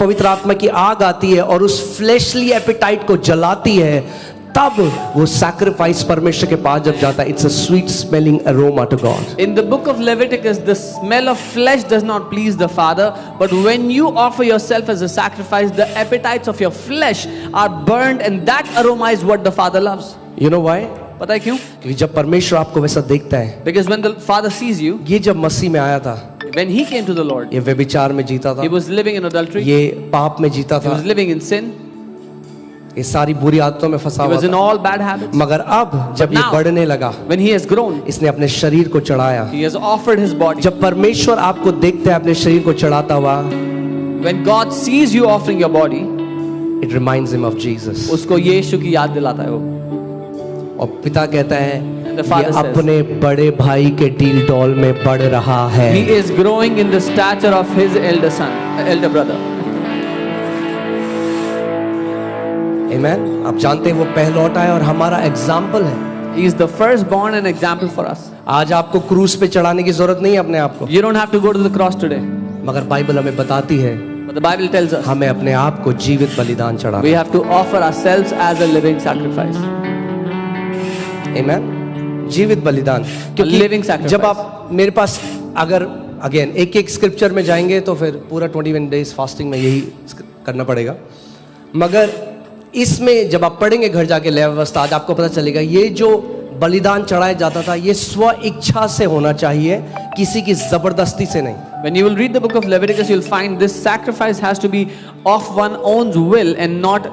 पवित्र आत्मा की आग आती है और उस फ्लैशली एपेटाइट को जलाती है, तब वो सैक्रिफाइस परमेश्वर के पास जब जाता है, it's a sweet smelling aroma to God. In the book of Leviticus, the smell of flesh does not please the Father, but when you offer yourself as a sacrifice, the appetites of your flesh are burned, and that aroma is what the Father loves. You know why? पता है क्यों? क्योंकि जब परमेश्वर आपको वैसा देखता है, Because when the Father sees you, ये जब मसीह में आया था, when he came to the Lord, ये व्यभिचार में जीता था, he was living in adultery, ये पाप में जीता he था, was living in sin, ये सारी बुरी आदतों में फंसा he हुआ was in था. all bad habits. मगर अब जब ये now- बढ़ने लगा, When he has grown, इसने अपने शरीर को चढ़ाया. he has offered his body. जब परमेश्वर आपको देखता है अपने शरीर को चढ़ाता हुआ, When God sees you offering your body, it reminds him of Jesus. उसको यीशु की याद दिलाता है वो. और पिता कहता है The ये father says, अपने बड़े भाई के डील डॉल में बढ़ रहा है. He is growing in the stature of his elder brother. Amen. आप जानते हैं वो पहलौठा है और हमारा एग्जाम्पल है. He is the firstborn and example for us. आज आपको क्रूस पे चढ़ाने की जरूरत नहीं है अपने आप को, You don't have to go to the cross today, मगर बाइबल हमें बताती है but the Bible tells us हमें अपने आप को जीवित बलिदान चढ़ाना. we have to offer ourselves as a living sacrifice. Amen. जीवित बलिदान. living क्योंकि sacrifice. जब आप मेरे पास अगर अगेन एक एक स्क्रिप्चर में जाएंगे तो फिर पूरा 21 डेज फास्टिंग में यही करना पड़ेगा, मगर इसमें जब आप पढ़ेंगे घर जाके लय व्यवस्था, आज आपको पता चलेगा ये जो बलिदान चढ़ाया जाता था ये स्व इच्छा से होना चाहिए, किसी की जबरदस्ती से नहीं. When you will read the book of Leviticus, you'll find this sacrifice has to be of one's own will and not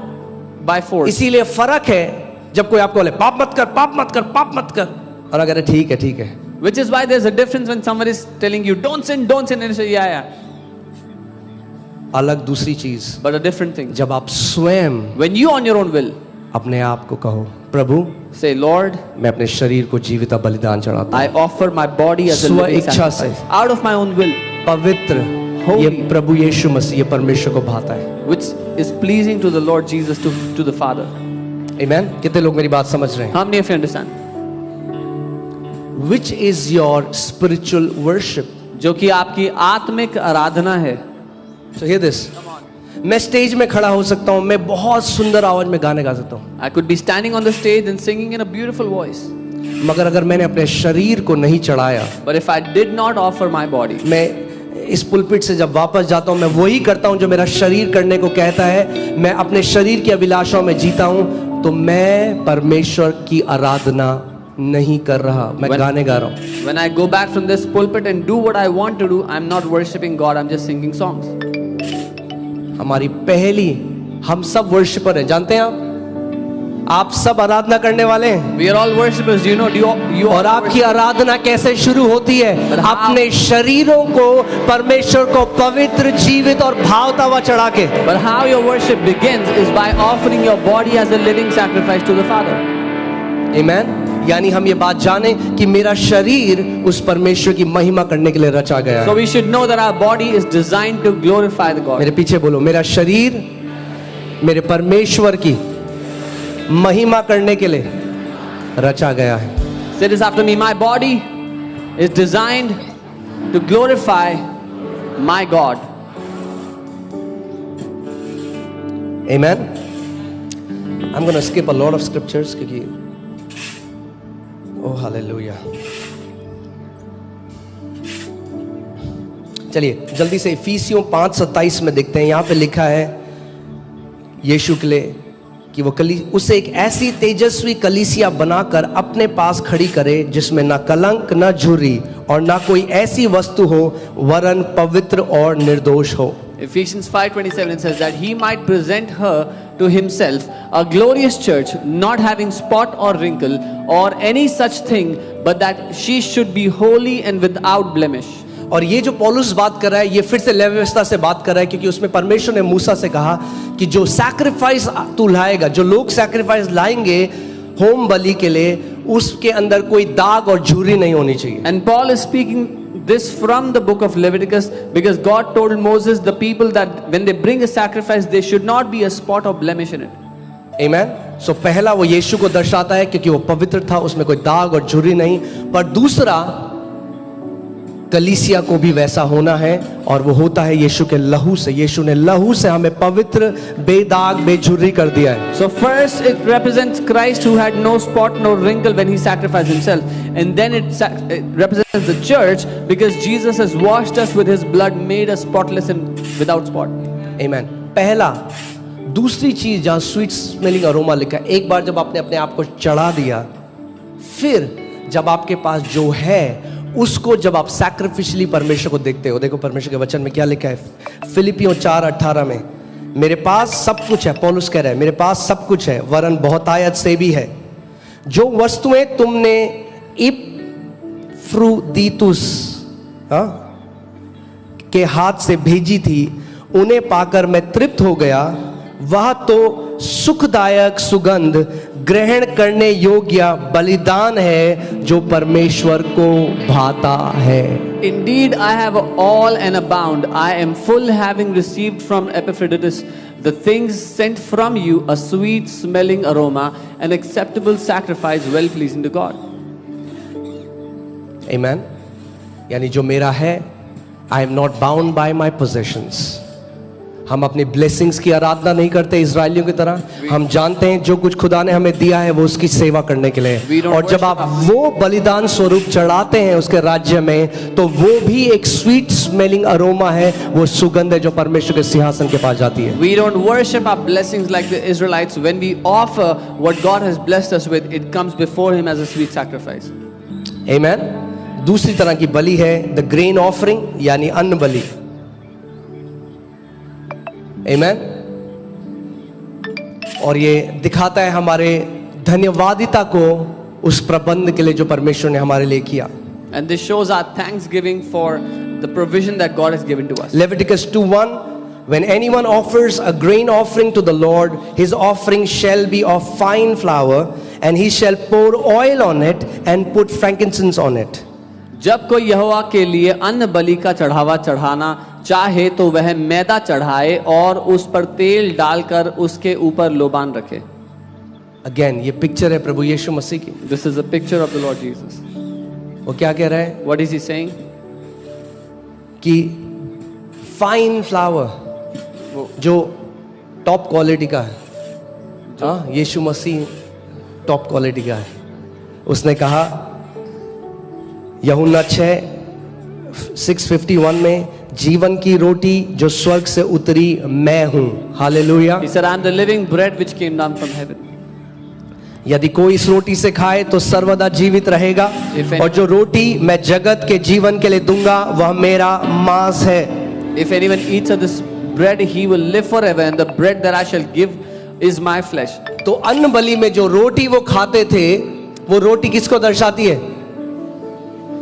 by force. इसीलिए फर्क है जब कोई आपको बोले पाप मत कर, पाप मत कर, पाप मत कर, और अगर ठीक है ठीक है. Which is why there's a difference when someone is telling you don't sin, and you say yeah. अलग दूसरी चीज, But a different thing. जब आप स्वयं When you on your own will अपने आप को कहो प्रभु say, Lord, मैं अपने शरीर को जीवित बलिदान चढ़ाता I हूँ, offer my body as a स्व living इच्छा से, sacrifice out of my own will, पवित्र, Holy. ये प्रभु यीशु मसीह, ये परमेश्वर को भाता है. which is pleasing to the Lord Jesus, to the Father. Amen. कितने लोग मेरी बात समझ रहे हैं? How many of you understand? Which is your spiritual worship? जो कि आपकी आत्मिक आराधना है. So hear this. मैं स्टेज में खड़ा हो सकता हूँ, मैं बहुत सुंदर आवाज में गाने गा सकता हूँ, I could be standing on the stage and singing in a beautiful voice, मगर अगर मैंने अपने शरीर को नहीं चढ़ाया, but if I did not offer my body, मैं इस पुलपिट से जब वापस जाता हूँ मैं वही करता हूँ जो मेरा शरीर करने को कहता है, मैं अपने शरीर की अभिलाषाओं में जीता हूँ, तो मैं परमेश्वर की आराधना नहीं कर रहा, मैं गाने गा रहा हूँ. when I go back from this pulpit and do what I want to do, I'm not worshiping God, I'm just singing songs. हमारी पहली, हम सब वर्शिपर हैं, जानते हैं आप सब आराधना करने वाले हैं. We are all worshippers. Do you know? You और आपकी आराधना कैसे शुरू होती है? अपने शरीरों को परमेश्वर को पवित्र, जीवित और भावता हुआ चढ़ा के. But how your worship begins is by offering your body as a living sacrifice to the Father. Amen. यानी हम ये बात जाने कि मेरा शरीर उस परमेश्वर की महिमा करने के लिए रचा गया So है. we should know that our body is designed to glorify the God. मेरे पीछे बोलो, मेरा शरीर मेरे परमेश्वर की महिमा करने के लिए रचा गया है. Say this after me. My body is designed to glorify my God. Amen. I'm going to skip a lot of scriptures क्योंकि oh hallelujah. चलिए जल्दी से इफिसियों 5:27 में देखते हैं. यहाँ पे लिखा है यीशु के लिए कि वो उसे एक ऐसी तेजस्वी कलीसिया बनाकर अपने पास खड़ी करे जिसमें ना कलंक, ना झुर्री और ना कोई ऐसी वस्तु हो, वरन पवित्र और निर्दोष हो. Ephesians 5:27 says that he might present her to himself a glorious church, not having spot or wrinkle or any such thing, but that she should be holy and without blemish. और ये जो पौलुस बात कर रहा है, ये फिर से लेवी व्यवस्था से बात कर रहा है, क्योंकि उसमें परमेश्वर ने मूसा से कहा कि जो सैक्रिफाइस तू लाएगा, जो लोग सैक्रिफाइस लाएंगे होम बलि के लिए, उसके अंदर कोई दाग और झुर्री नहीं होनी चाहिए. And Paul is speaking this from the book of Leviticus because God told Moses, the people, that when they bring a sacrifice, there should not be a spot or blemish in it. Amen. So पहला वो यीशु को दर्शाता है क्योंकि वो पवित्र था, उसमें कोई दाग और झुर्री नहीं. पर दूसरा कलीसिया को भी वैसा होना है, और वो होता है यीशु के लहू से। यीशु ने लहू से हमें पवित्र, बेदाग, बेझुर्री कर दिया है। So first it represents Christ who had no spot, no wrinkle when he sacrificed himself. And then it represents the church because Jesus has washed us with his blood, made us spotless and without spot. आमीन। पहला। दूसरी चीज जहां sweet smelling aroma लिखा है, एक बार जब आपने अपने आप को चढ़ा दिया, फिर जब आपके पास जो है उसको जब आप सैक्रिफिशियली परमेश्वर को देखते हो। देखो परमेश्वर के वचन में क्या लिखा है, फिलिपियों 4:18 में, मेरे पास सब कुछ है, पौलुस कह रहा है, मेरे पास सब कुछ है, वरन बहुतायत से भी है। जो वस्तुएं तुमने इपफ्रुदीतुस के हाथ से भेजी थी, उन्हें पाकर मैं तृप्त हो गया। वह तो सुखदायक सुगंध, ग्रहण करने योग्य बलिदान है जो परमेश्वर को भाता है। Indeed, I have all and abound. I am full, having received from Epaphroditus the things sent from you, a sweet smelling aroma, an acceptable sacrifice, well pleasing to God. Amen. यानी जो मेरा है, I am not bound by my possessions. हम अपनी blessings की आराधना नहीं करते इजरायलियों की तरह। हम जानते हैं जो कुछ खुदा ने हमें दिया है वो उसकी सेवा करने के लिए, और जब आप वो बलिदान स्वरूप चढ़ाते हैं उसके राज्य में, तो वो भी एक स्वीट स्मेलिंग अरोमा है, वो सुगंध है जो परमेश्वर के सिंहासन के पास जाती है। We don't worship our blessings like the Israelites. When we offer what God has blessed us with, it comes before him as a sweet sacrifice. Amen. दूसरी तरह की बलि है द ग्रेन ऑफरिंग, यानी अन्न बलि। Amen. और ये दिखाता है हमारे धन्यवादिता को उस प्रबंध के लिए जो परमेश्वर ने हमारे लिए किया। And this shows our thanksgiving for the provision that God has given to us. Leviticus 2:1, when anyone offers a grain offering to the Lord, his offering shall be of fine flour, and he shall pour oil on it and put frankincense on it. जब कोई यहोवा के लिए अन्न बलि का चढ़ावा चढ़ाना चाहे तो वह मैदा चढ़ाए और उस पर तेल डालकर उसके ऊपर लोबान रखे। अगेन ये पिक्चर है प्रभु यीशु मसीह की। This is a picture of the Lord Jesus. वो क्या कह रहा है? What is he saying? कि फाइन फ्लावर जो टॉप क्वालिटी का है, हाँ, यीशु मसीह टॉप क्वालिटी का है। उसने कहा यूहन्ना 6:51 में, जीवन की रोटी जो स्वर्ग से उतरी मैं हूं। Hallelujah. He said, I am the living bread which came down from heaven. यदि कोई इस रोटी से खाए तो सर्वदा जीवित रहेगा, और जो रोटी मैं जगत के जीवन के लिए दूंगा वह मेरा मांस है। If anyone eats of this bread, he will live forever, and the bread that I shall give is my flesh. तो अन्न बलि में जो रोटी वो खाते थे, वो रोटी किसको दर्शाती है?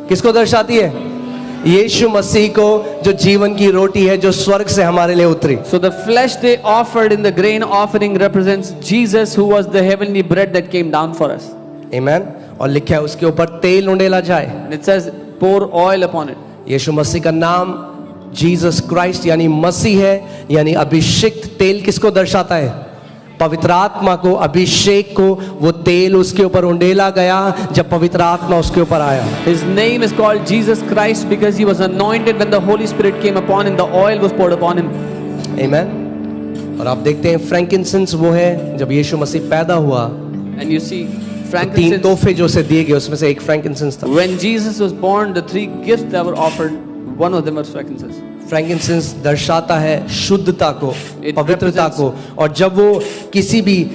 किसको दर्शाती है? यीशु मसीह को, जो जीवन की रोटी है, जो स्वर्ग से हमारे लिए उतरी। So the flesh they offered in the grain offering represents Jesus, who was the heavenly bread that came down for us. Amen. और लिखा है उसके ऊपर तेल उंडेला जाए। And it says, pour oil upon it. यीशु मसीह का नाम जीसस क्राइस्ट यानी मसीह है, यानी अभिषिक्त तेल किसको दर्शाता है? पवित्र आत्मा को, अभिषेक को। वो तेल उसके ऊपर उंडेला गया जब पवित्र आत्मा उसके ऊपर आया। His name is called Jesus Christ because he was anointed when the Holy Spirit came upon him. The oil was poured upon him. Amen. और आप देखते हैं फ्रैंकिंसेंस वो है, जब यीशु मसीह पैदा हुआ, And you see, 3 frankincense. तोहफे जो उसे दिए गए उसमें से एक फ्रैंकिंसेंस था। When Jesus was born, the 3 gifts that were offered, one of them was frankincense. फ्रैंकिंसेंस दर्शाता है शुद्धता को, It पवित्रता को, और जब वो किसी भी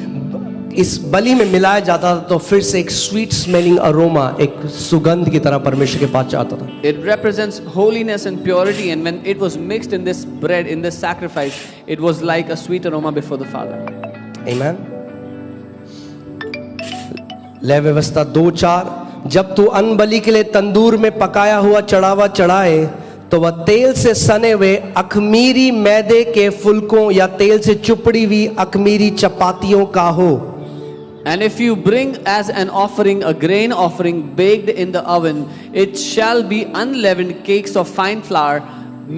इस बलि में मिलाया जाता था तो फिर से एक स्वीट स्मेलिंग अरोमा, एक सुगंध की तरह परमेश्वर के पास जाता था। It represents holiness and purity, and when it was mixed in this bread, in this sacrifice, it was like a sweet aroma before the Father. Amen. लय व्यवस्था 2:4, जब तू अन्न बलि के लिए तंदूर में पकाया हुआ चढ़ावा चढ़ाए तो वह तेल से सने हुए अखमीरी मैदे के फुलकों या तेल से चुपड़ी हुई अखमीरी चपातियों का हो। And if you bring as an offering a grain offering baked in the oven, it shall be unleavened cakes of fine flour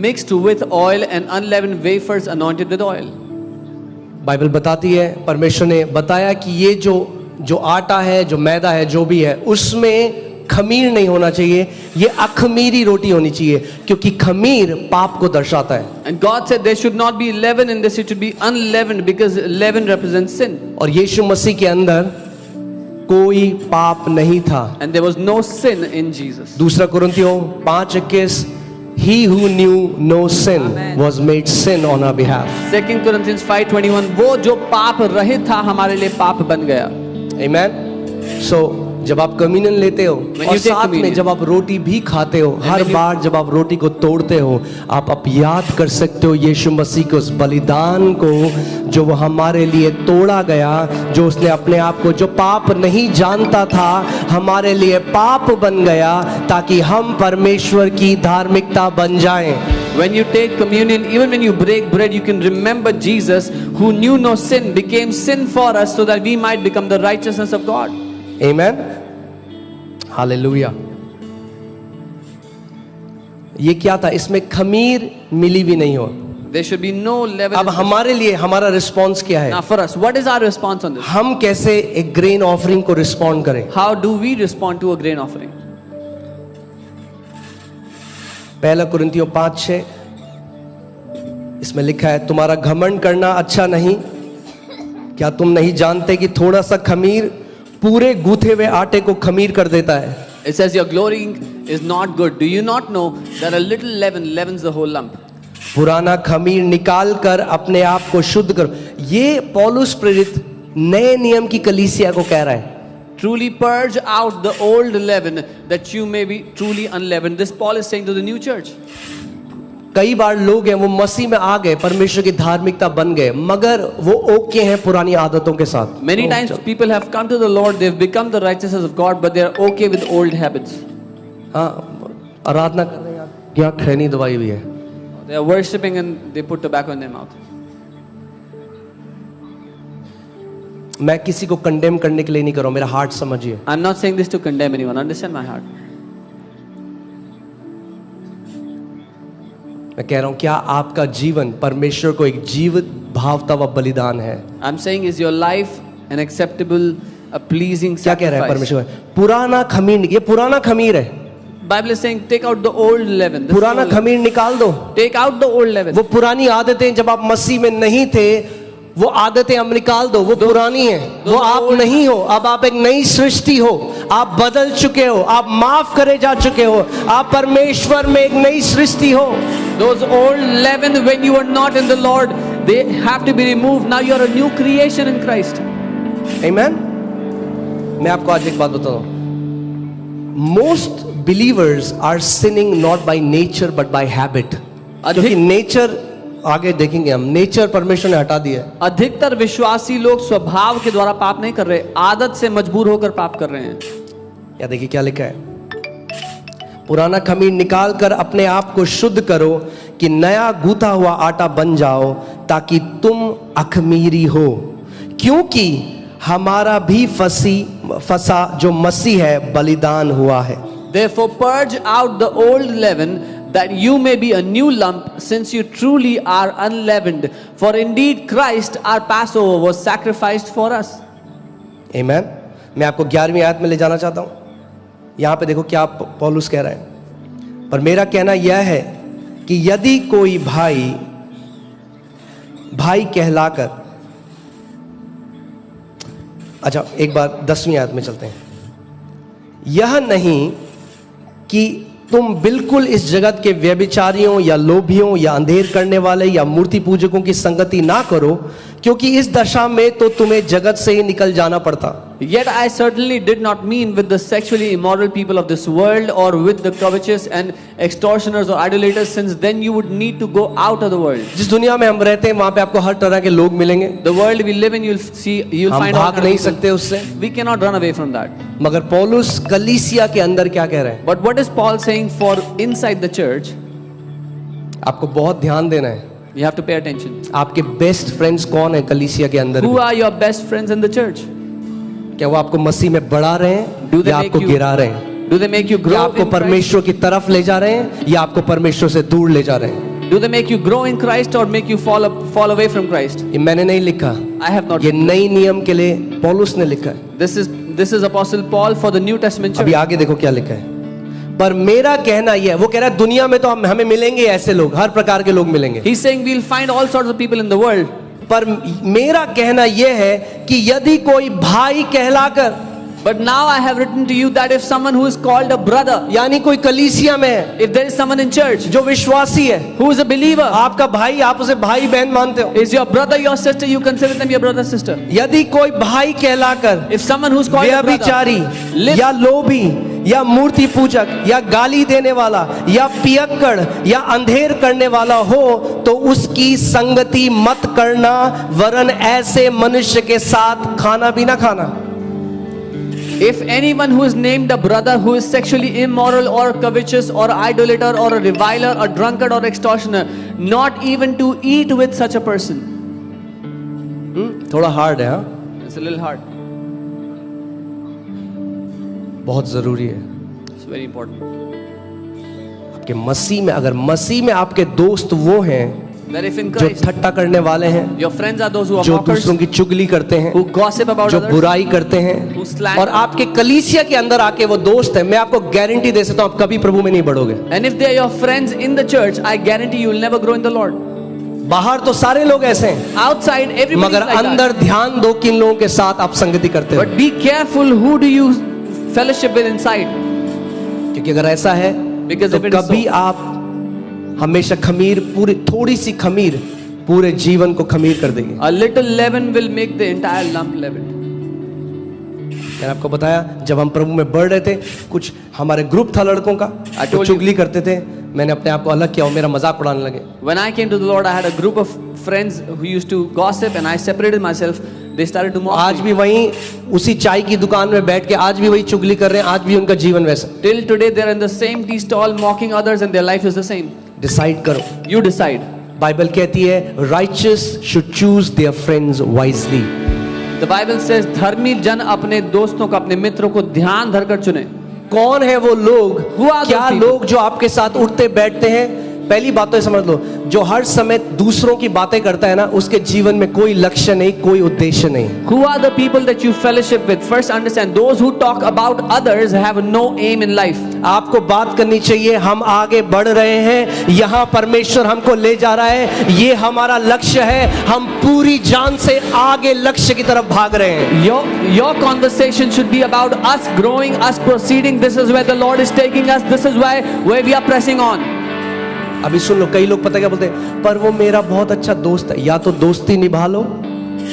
mixed with oil and unleavened wafers anointed with oil. Bible बताती है, परमेश्वर ने बताया कि ये जो आटा है, जो मैदा है, जो भी है, उसमें खमीर नहीं होना चाहिए, ये अखमीरी रोटी होनी चाहिए, क्योंकि खमीर पाप को दर्शाता है। And God said there should not be leaven in this, it should be unleavened, because leaven represents sin. और यीशु मसीह के अंदर कोई पाप नहीं था। And there was no sin in Jesus. दूसरा कुरिन्थियों 5:21, He who knew no sin Amen. was made sin on our behalf. 2 Corinthians 5:21, वो जो पाप रहित था हमारे लिए पाप बन गया। Amen. So जब आप कम्युनियन लेते हो When और you take साथ में communion, जब आप रोटी भी खाते हो, हर when you- बार जब आप रोटी को तोड़ते हो, आप याद कर सकते हो यीशु मसीह के उस बलिदान को जो वो हमारे लिए तोड़ा गया, जो उसने अपने आप को, जो पाप नहीं जानता था, हमारे लिए पाप बन गया ताकि हम परमेश्वर की धार्मिकता बन जाएं। When you take communion, even when you break bread, you can remember Jesus, who knew no sin, became sin for us so that we might become the righteousness of God. Amen. Hallelujah. ये क्या था? इसमें खमीर मिली भी नहीं हो। There should be no leaven. अब in this. हमारे लिए हमारा रिस्पॉन्स क्या है? Now for us, what is our response on this? हम कैसे एक ग्रेन ऑफरिंग को रिस्पॉन्ड करें? How do we respond to a grain offering? पहला कुरिन्थियों 5:6 इसमें लिखा है, तुम्हारा घमंड करना अच्छा नहीं, क्या तुम नहीं जानते कि थोड़ा सा खमीर पूरे गूथे हुए आटे को खमीर कर देता है? It says your glorying is not good. Do you not know that a little leaven leavens the whole lump? पुराना खमीर निकाल कर अपने आप को शुद्ध करो। ये पौलुस प्रेरित नए नियम की कलीसिया को कह रहा है। Truly purge out the old leaven that you may be truly unleavened. This Paul is saying to the new church. कई बार लोग हैं वो मसीह में आ गए, परमेश्वर की धार्मिकता बन गए, मगर वो ओके हैं पुरानी आदतों के साथ। Many times people have come to the Lord, they've become the righteousness of God, but they are okay with old habits. हाँ, आराधना कर रहे हैं, यहाँ खैनी दवाई भी है। They are worshipping and they put tobacco in their mouth. मैं किसी को कंडेम करने के लिए नहीं कर रहा हूं, मेरा हार्ट समझिए। I'm not saying this to condemn anyone. Understand my heart. मैं कह रहा हूं क्या आपका जीवन परमेश्वर को एक जीवित भावता व बलिदान है? I'm saying, is your life an acceptable, a pleasing क्या कह रहा है sacrifice? परमेश्वर? पुराना खमीर, ये पुराना खमीर है, Bible is saying, take out the old leaven. This पुराना old- खमीर निकाल दो। Take out the old leaven. वो पुरानी आदतें जब आप मसीह में नहीं थे, वो आदतें हम निकाल दो, वो पुरानी है, वो आप नहीं हो। अब आप एक नई सृष्टि हो, आप बदल चुके हो, आप माफ करे जा चुके हो, आप परमेश्वर में एक नई सृष्टि हो। Those old leaven, when you were not in the Lord, they have to be removed. Now you are a new creation in Christ. Amen? मैं आपको आज एक बात बताता हूं। Most believers are sinning not by nature but by habit. क्योंकि nature आगे देखेंगे हम, नेचर परमेश्वर ने हटा दिया है। अधिकतर विश्वासी लोग स्वभाव के द्वारा पाप नहीं कर रहे, आदत से मजबूर होकर पाप कर रहे हैं। या देखिए क्या लिखा है, पुराना खमीर निकाल कर अपने आप को शुद्ध करो कि नया गूथा हुआ आटा बन जाओ, ताकि तुम अखमीरी हो, क्योंकि हमारा भी फसा जो मसीह है बलिदान हुआ है। Therefore purge out the old leaven, that you may be a new lump, since you truly are unleavened. For indeed Christ our Passover was sacrificed for us. Amen? मैं आपको 11वीं आयत में ले जाना चाहता हूं। यहां पे देखो क्या पौलुस कह रहा है, पर मेरा कहना यह है कि यदि कोई भाई कहलाकर, अच्छा एक बार 10वीं आयत में चलते हैं, यह नहीं कि तुम बिल्कुल इस जगत के व्यभिचारियों या लोभियों या अंधेर करने वाले या मूर्ति पूजकों की संगति ना करो, क्योंकि इस दशा में तो तुम्हें जगत से ही निकल जाना पड़ता। Yet I certainly did not mean with the sexually immoral people of this world, or with the covetous and extortioners or idolaters, since then you would need to go out of the world. जिस दुनिया में हम रहते हैं वहां पे आपको हर तरह के लोग मिलेंगे, The world we live in, you'll हम find all भाग kind नहीं of people. सकते उससे। We cannot run away from that. मगर पौलुस कलीसिया के अंदर क्या कह रहे हैं? But what is Paul saying for inside the church? आपको बहुत ध्यान देना है। You have to pay attention. आपके बेस्ट फ्रेंड्स कौन है कलीसिया के अंदर? Who are your best friends in the church? क्या वो आपको मसीह में बढ़ा रहे हैं Do they या make आपको you- गिरा रहे हैं? Do they make you या grow आपको in Christ? परमेश्वर की तरफ ले जा रहे हैं या आपको परमेश्वर से दूर ले जा रहे हैं? Do they make you grow in Christ or make you fall away from Christ? ये मैंने नहीं लिखा, I have not. ये नई नियम के लिए पौलुस ने लिखा है। This is This is Apostle Paul for the New Testament अभी church. आगे देखो क्या लिखा है। पर मेरा कहना यह है, वो कह रहा है दुनिया में तो हमें मिलेंगे ऐसे लोग, हर प्रकार के लोग मिलेंगे, He's saying we'll find all sorts of people in the world. पर मेरा कहना यह है कि यदि कोई भाई कहलाकर, But now I have written to you that if someone who is called a brother, यानी कोई कलीसिया में है, if there is someone in church जो विश्वासी है, who is a believer, आपका भाई, आप उसे भाई बहन मानते हो, is your brother, your sister, you consider them your brother, sister. यदि कोई भाई कहलाकर If someone who's called a व्यभिचारी brother lives, या लोभी या मूर्ति पूजक या गाली देने वाला या पियक्कड़ या अंधेर करने वाला हो तो उसकी संगति मत करना, वरन ऐसे मनुष्य के साथ खाना भी ना खाना। if anyone who is named a brother who is sexually immoral or covetous or idolater or a reviler, a drunkard or extortioner, not even to eat with such a person. थोड़ा हार्ड है, हाँ, It's a little hard. बहुत जरूरी है। It's very important. आपके मसीह में, अगर मसीह में आपके दोस्त वो हैं That if in जो Christ ठट्टा करने वाले हैं, your friends are those who are जो mockers, दूसरों की चुगली करते हैं, who gossip about जो others, बुराई करते who हैं, slander, और आपके कलीसिया के अंदर आके वो दोस्त है, मैं आपको गारंटी दे सकता हूं आप कभी प्रभु में नहीं बढ़ोगे। and if they are your friends in the church, I guarantee you will never grow in the Lord. बाहर तो सारे लोग ऐसे हैं, Outside, everybody मगर is like that. अंदर ध्यान दो किन लोगों के साथ आप संगति करते हो, But be careful who do you fellowship with inside. क्योंकि अगर ऐसा है Because तो if it is कभी so, आप हमेशा खमीर, पूरी थोड़ी सी खमीर पूरे जीवन को खमीर कर देगी। a little leaven will make the entire lump leavened. मैंने आपको बताया जब हम प्रभु में बढ़ रहे थे, कुछ हमारे ग्रुप था लड़कों का, I वो told चुगली करते थे, मैंने अपने आप को अलग किया और मेरा मजाक उड़ाने लगे। When I came to the Lord, I had a group of friends who used to gossip, and I separated myself. They started to mock आज me. भी वहीं उसी चाय की दुकान में बैठ के आज भी वही चुगली कर रहे हैं, आज भी उनका जीवन वैसा। Till today, they're in the same tea stall mocking others, and their life is the same. Decide करो, You decide. बाइबल कहती है righteous should choose their friends wisely. The Bible says धर्मी जन अपने दोस्तों को, अपने मित्रों को ध्यान धरकर चुने. कौन है वो लोग, Who are क्या those people? लोग जो आपके साथ उठते बैठते हैं? पहली बात तो ये समझ लो, जो हर समय दूसरों की बातें करता है ना, उसके जीवन में कोई लक्ष्य नहीं, कोई उद्देश्य नहीं। Who are the people that you fellowship with? First understand, those who talk about others have no aim in life. आपको बात करनी चाहिए, हम आगे बढ़ रहे हैं, यहाँ परमेश्वर हमको ले जा रहा है, ये हमारा लक्ष्य है, हम पूरी जान से आगे लक्ष्य की तरफ भाग रहे हैं। Your conversation should be about us growing, us proceeding. This is where the Lord is taking us. This is where we are pressing on. अभी सुन लो, कई लोग पता क्या बोलते हैं, पर वो मेरा बहुत अच्छा दोस्त है। या तो दोस्ती निभा लो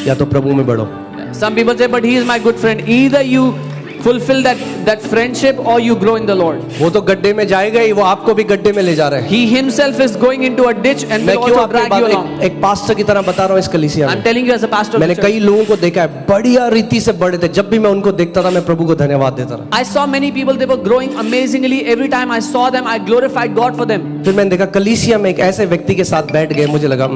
या तो प्रभु में बढ़ो। Some people say, but he is my good friend. Either you fulfill that friendship or you grow in the Lord. वो तो गड्ढे में जाएगा ही, वो आपको भी गड्ढे में ले जा रहा है। He himself is going into a ditch and मैं will क्यों also आपको drag you along. एक पास्टर की तरह बता रहा हूँ इस कलीसिया I'm में। telling you as a pastor of मैंने the church. कई लोगों को देखा है, बढ़िया रीति से बढ़े थे। जब भी मैं उनको देखता था, मैं प्रभु को धन्यवाद देता रहा। I saw many people, they were growing amazingly. Every time I saw them, I glorified God for them. फिर मैंने देखा कलीसिया में एक ऐसे व्यक्ति के साथ बैठ गए, मुझे लगा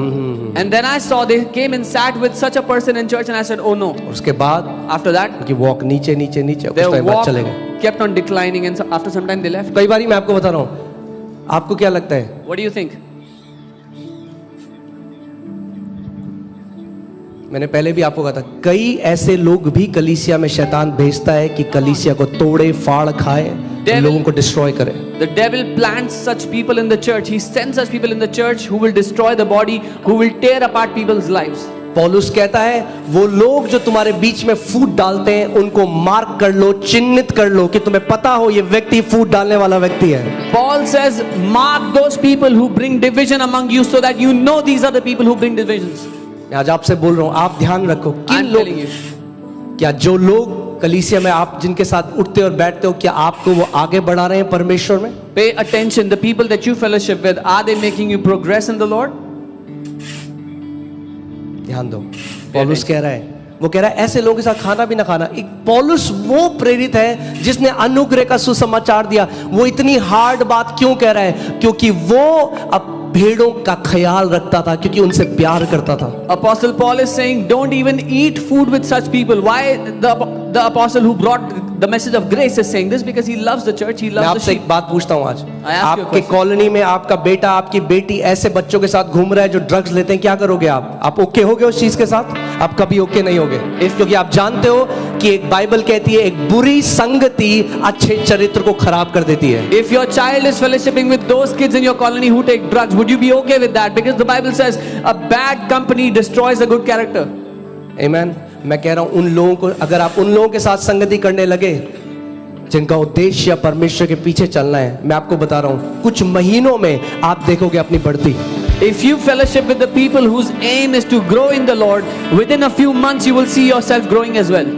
And then I saw they came and sat with such a person in church, and I said, oh no. उसके बाद After that, उनकी वॉक नीचे नीचे नीचे कुछ their टाइम बाद walk चले गए। kept on declining, and after some time they left. कई बारी मैं आपको बता रहा हूँ, आपको क्या लगता है? What do you think? मैंने पहले भी आपको कहा था, कई ऐसे लोग भी कलीसिया में शैतान भेजता है कि कलीसिया को तोड़े फाड़ खाए, लोगों को डिस्ट्रॉय करे। The devil plants such people in the church. He sends such people in the church who will destroy the body, who will tear apart people's lives. पौलुस कहता है, वो लोग जो तुम्हारे बीच में फूट डालते हैं, उनको मार्क कर लो, चिन्हित कर लो, कि तुम्हें पता हो ये व्यक्ति फूट डालने वाला व्यक्ति है। Paul says, mark those people who bring division among you, so that you know these are the people who bring divisions. मैं आज आपसे बोल रहा हूँ, आप ध्यान रखो, किन I'm लोग, telling you. क्या जो लोग कलीसिया में आप जिनके साथ उठते और बैठते हो, क्या आपको वो आगे बढ़ा रहे हैं परमेश्वर में? Pay attention. The people that you fellowship with, are they making you progress in the Lord? ध्यान दो, पौलुस कह रहा है, वो कह रहा है ऐसे लोगों के साथ खाना भी ना खाना। एक पौलुस वो प्रेरित है जिसने अनुग्रह का सुसमाचार दिया। वो इतनी हार्ड बात क्यों कह रहा है? क्योंकि वो अब भेड़ों का ख्याल रखता था, क्योंकि उनसे प्यार करता था। Apostle Paul is saying, don't even eat food with such people. Why the apostle who brought the message of grace is saying this? Because he loves the church, he मैं loves the आपसे sheep. एक बात पूछता हूँ आज, I ask you a आपके question. Colony में आपका बेटा आपकी बेटी ऐसे बच्चों के साथ घूम रहा है जो ड्रग्स लेते हैं, क्या करोगे आप ओके होगे उस चीज के साथ? आप कभी ओके नहीं होगे, क्योंकि आप जानते हो कि एक बाइबल कहती है एक बुरी संगति अच्छे चरित्र को खराब कर देती है। If your child is fellowshipping with those kids in your colony who take drugs, would you be okay with that? Because the Bible says a bad company destroys a good character. आमीन। मैं कह रहा हूं उन लोगों को, अगर आप उन लोगों के साथ संगति करने लगे जिनका उद्देश्य या परमेश्वर के पीछे चलना है, मैं आपको बता रहा हूं कुछ महीनों में आप देखोगे अपनी बढ़ती। If you fellowship with the people whose aim is to grow in the Lord, within a few months you will see yourself growing as well.